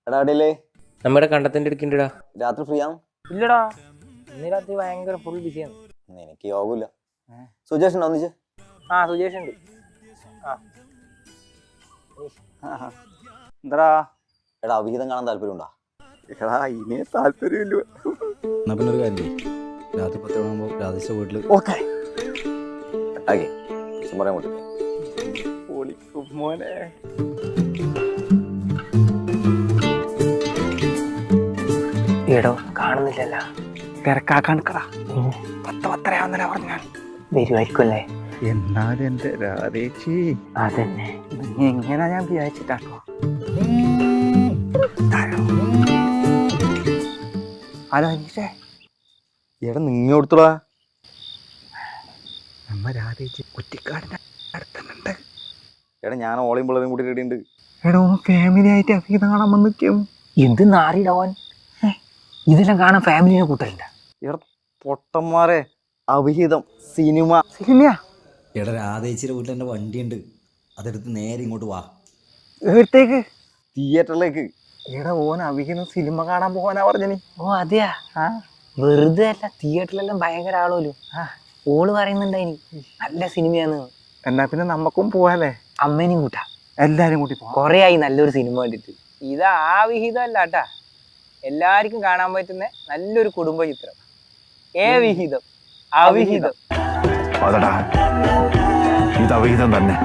എടാ അടിയില്ലേ നമ്മുടെ കണ്ടത്തിന്റെ എടുക്കണ്ടടാ. രാത്രി ഫ്രീ ആവും? ഇല്ലടാ, ഇന്ന് രാത്രി ഭയങ്കര ഫുൾ ബിസിയാണ്. എനിക്ക് യോഗമില്ല. സുജേഷ് ഉണ്ടോ ഒന്നിച്ച്? ആ സുജേഷ് ഉണ്ട്. എന്താ എടാ അവിഹിതം കാണാൻ താല്പര്യം ഉണ്ടോ? എടാ ഇനി താല്പര്യമില്ല. എന്നാ പിന്നെ ഒരു കാര്യം രാത്രി 10 മണിയാകുമ്പോൾ രാധേശ വീട്ടിൽ ഓക്കെ ആകെ പറയാൻ പറ്റില്ല. പൊളിക്കും മോനെ. എടോ കാണുന്നില്ലല്ലോ. തിരക്കാക്കാൻ നിക്കടാ. 10:10 പറഞ്ഞാൽ വരുമായിരിക്കുമല്ലേ? എന്നാലും എന്റെ രാധേച്ചി അതന്നെ. എങ്ങനെ ഞാൻ വിചാരിച്ചിട്ടാട്ടോ. ഹലോ അനീഷേ, എടാ നിങ്ങ കൊടുത്തോളാ. നമ്മ രാധേച്ചി കുറ്റിക്കാടിന്റെ അടുത്തുണ്ട്. എടാ ഞാൻ ഓളയും പിള്ളേരും കൂടി റെഡി ഉണ്ട്. എടോ ഫാമിലി ആയിട്ട് അഭിഹിതം കാണാൻ വന്നിരിക്കും. എന്ത് നാറിയിടവൻ, ഇതെല്ലാം കാണാൻ ഫാമിലിനെ കൂട്ടലുണ്ട. എടാ പൊട്ടന്മാരെ, അവിഹിതം സിനിമ. സിനിമയാ? എടാ രാധേച്ചിയുടെ വീട്ടിൽ എൻ്റെ വണ്ടിയുണ്ട്, അതെടുത്ത് നേരെ ഇങ്ങോട്ട് വാ. എടുത്തേക്ക് തിയേറ്ററിലേക്ക്. എടാ ഓൻ അഭിഹിതം സിനിമ കാണാൻ പോകാനാ പറഞ്ഞനി. ഓ അതെയാ? വെറുതെ അല്ല, തിയേറ്ററിലെല്ലാം ഭയങ്കര ആളോലും. ഓള് പറയുന്നുണ്ടായിനി നല്ല സിനിമയാന്ന്. എന്നാ പിന്നെ നമ്മക്കും പോവാല്ലേ? അമ്മേനെയും കൂട്ടാ, എല്ലാരും കൂട്ടി പോവാം. കൊറേ ആയി നല്ലൊരു സിനിമ കണ്ടിട്ട്. ഇതാ ആ വിഹിതം അല്ല കേട്ടാ, എല്ലാവർക്കും കാണാൻ പറ്റുന്ന നല്ലൊരു കുടുംബ ചിത്രം. വിഹിതം, അവിഹിതം. അതടാ, ഇത് അവിഹിതം തന്നെ.